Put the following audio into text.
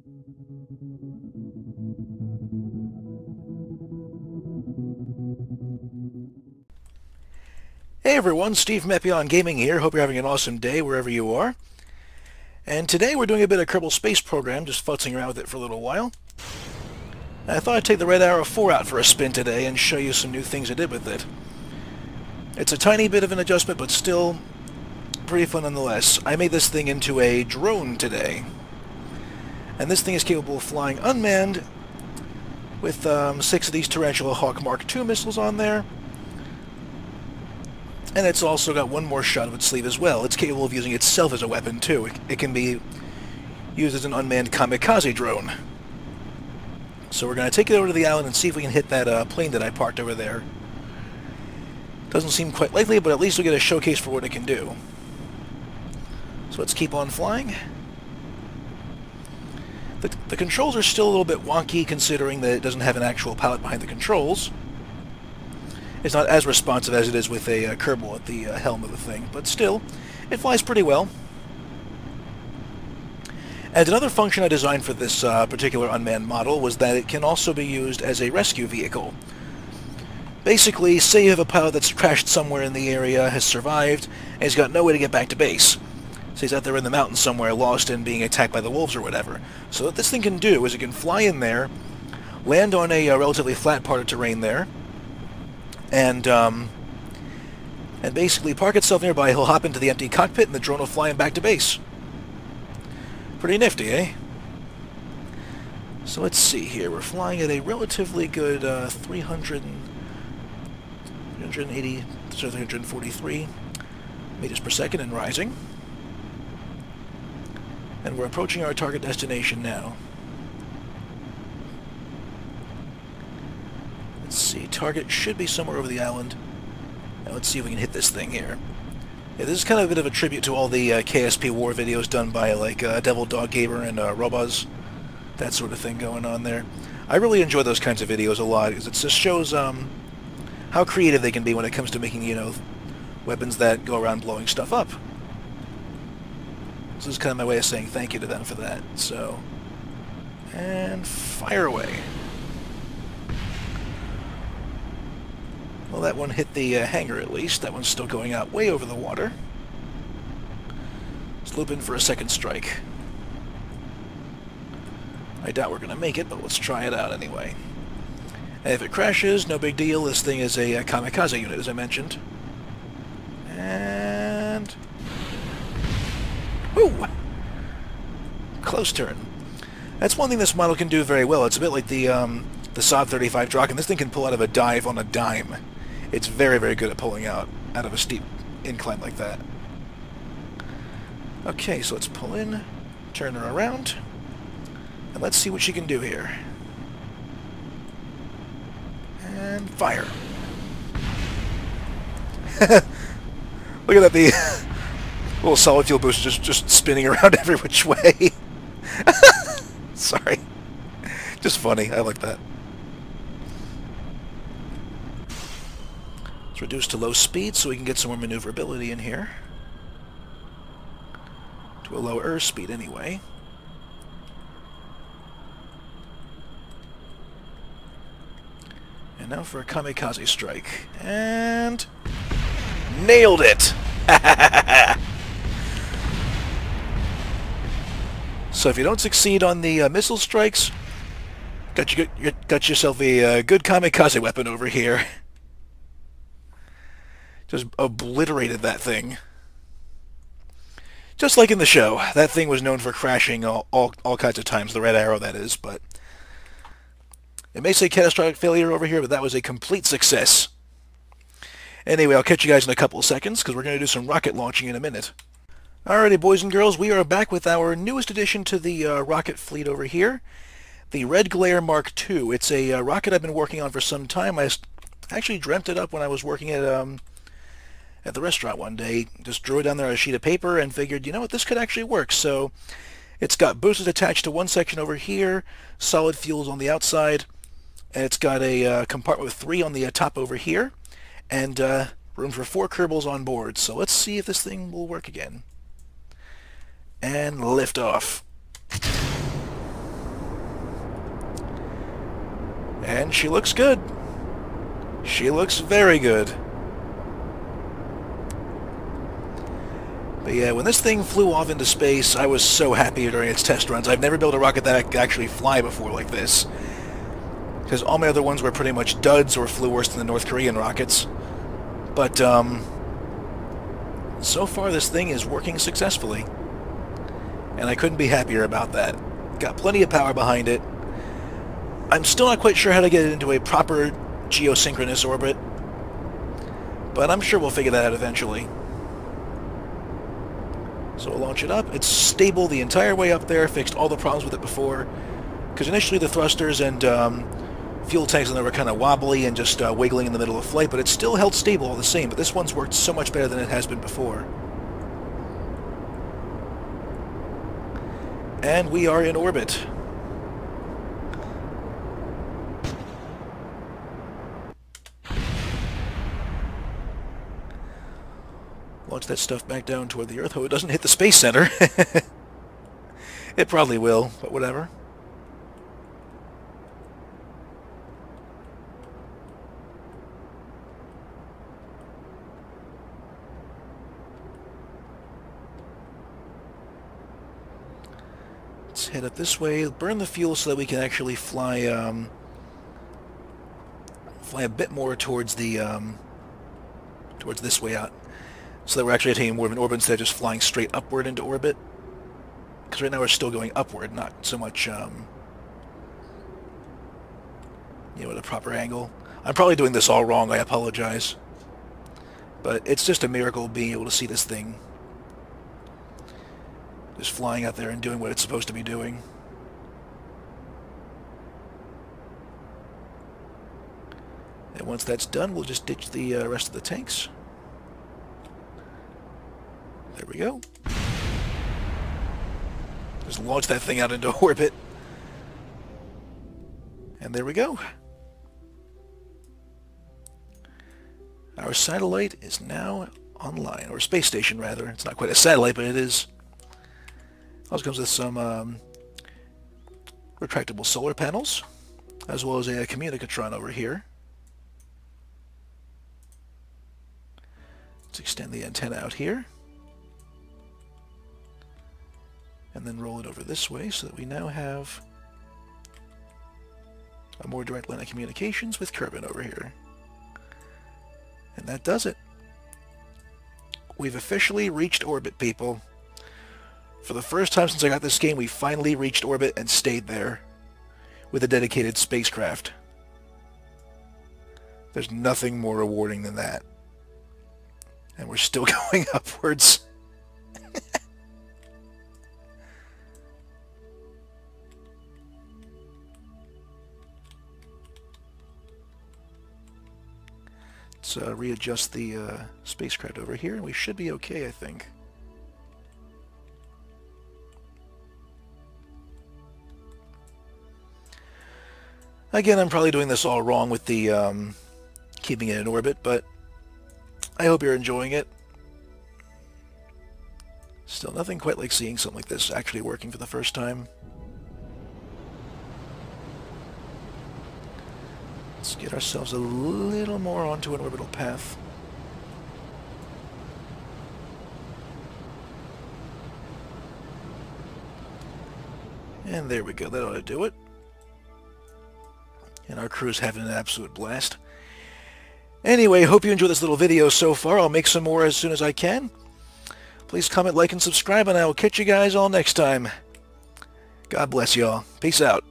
Hey everyone, Steve from Epion Gaming here. Hope you're having an awesome day wherever you are. And today we're doing a bit of Kerbal Space Program, just futzing around with it for a little while. I thought I'd take the Red Arrow 4 out for a spin today and show you some new things I did with it. It's a tiny bit of an adjustment, but still pretty fun nonetheless. I made this thing into a drone today. And this thing is capable of flying unmanned with 6 of these Tarantula Hawk Mark II missiles on there. And it's also got one more shot of its sleeve as well. It's capable of using itself as a weapon, too. It can be used as an unmanned Kamikaze drone. So we're going to take it over to the island and see if we can hit that plane that I parked over there. Doesn't seem quite likely, but at least we'll get a showcase for what it can do. So let's keep on flying. The controls are still a little bit wonky, considering that it doesn't have an actual pilot behind the controls. It's not as responsive as it is with a Kerbal at the helm of the thing, but still, it flies pretty well. And another function I designed for this particular unmanned model was that it can also be used as a rescue vehicle. Basically, say you have a pilot that's crashed somewhere in the area, has survived, and he's got no way to get back to base. So he's out there in the mountains somewhere, lost and being attacked by the wolves or whatever. So what this thing can do is it can fly in there, land on a relatively flat part of terrain there, and basically park itself nearby. He'll hop into the empty cockpit and the drone will fly him back to base. Pretty nifty, eh? So let's see here. We're flying at a relatively good 343 meters per second and rising. And we're approaching our target destination now. Let's see, target should be somewhere over the island. Now let's see if we can hit this thing here. Yeah, this is kind of a bit of a tribute to all the KSP war videos done by like Devil Dog Gamer and Robuz. That sort of thing going on there. I really enjoy those kinds of videos a lot, because it just shows how creative they can be when it comes to making, you know, weapons that go around blowing stuff up. So this is kind of my way of saying thank you to them for that. So, and fire away. Well, that one hit the hangar at least. That one's still going out way over the water. Let's loop in for a second strike. I doubt we're going to make it, but let's try it out anyway. And if it crashes, no big deal. This thing is a Kamikaze unit, as I mentioned. And... woo! Close turn. That's one thing this model can do very well. It's a bit like the Saab 35 Draken. This thing can pull out of a dive on a dime. It's very, very good at pulling out of a steep incline like that. Okay, so let's pull in, turn her around, and let's see what she can do here. And fire. Look at that, the little solid fuel booster just spinning around every which way. Sorry. Just funny. I like that. Let's reduce to low speed so we can get some more maneuverability in here. To a lower speed anyway. And now for a Kamikaze strike. And... nailed it! So if you don't succeed on the missile strikes, got yourself a good Kamikaze weapon over here. Just obliterated that thing. Just like in the show. That thing was known for crashing all kinds of times, the Red Arrow, that is, but... it may say catastrophic failure over here, but that was a complete success. Anyway, I'll catch you guys in a couple of seconds, because we're going to do some rocket launching in a minute. Alrighty, boys and girls, we are back with our newest addition to the rocket fleet over here. The Red Glare Mark II. It's a rocket I've been working on for some time. I actually dreamt it up when I was working at the restaurant one day. Just drew it down there on a sheet of paper and figured, you know what, this could actually work. So it's got boosters attached to one section over here, solid fuels on the outside, and it's got a compartment with 3 on the top over here, and room for 4 Kerbals on board. So let's see if this thing will work again. And lift off. And she looks good. She looks very good. But yeah, when this thing flew off into space, I was so happy during its test runs. I've never built a rocket that could actually fly before like this. Because all my other ones were pretty much duds or flew worse than the North Korean rockets. But, so far this thing is working successfully. And I couldn't be happier about that. Got plenty of power behind it. I'm still not quite sure how to get it into a proper geosynchronous orbit. But I'm sure we'll figure that out eventually. So we'll launch it up. It's stable the entire way up there. Fixed all the problems with it before. Because initially the thrusters and fuel tanks on there were kind of wobbly and just wiggling in the middle of flight, but it still held stable all the same. But this one's worked so much better than it has been before. And we are in orbit. Launch that stuff back down toward the Earth. Hope it doesn't hit the Space Center. It probably will, but whatever. Let's head up this way, burn the fuel so that we can actually fly fly a bit more towards the towards this way out, so that we're actually attaining more of an orbit instead of just flying straight upward into orbit. Because right now we're still going upward, not so much you know, at a proper angle. I'm probably doing this all wrong, I apologize. But it's just a miracle being able to see this thing just flying out there and doing what it's supposed to be doing. And once that's done, we'll just ditch the rest of the tanks. There we go. Just launch that thing out into orbit. And there we go. Our satellite is now online, or space station rather. It's not quite a satellite, but it is. Also comes with some retractable solar panels, as well as a communicatron over here. Let's extend the antenna out here. And then roll it over this way so that we now have a more direct line of communications with Kerbal over here. And that does it. We've officially reached orbit, people. For the first time since I got this game, we finally reached orbit and stayed there with a dedicated spacecraft. There's nothing more rewarding than that. And we're still going upwards. Let's readjust the spacecraft over here, and we should be okay, I think. Again, I'm probably doing this all wrong with the keeping it in orbit, but I hope you're enjoying it. Still, nothing quite like seeing something like this actually working for the first time. Let's get ourselves a little more onto an orbital path. And there we go, that ought to do it. And our crew's having an absolute blast. Anyway, hope you enjoyed this little video so far. I'll make some more as soon as I can. Please comment, like, and subscribe, and I will catch you guys all next time. God bless y'all. Peace out.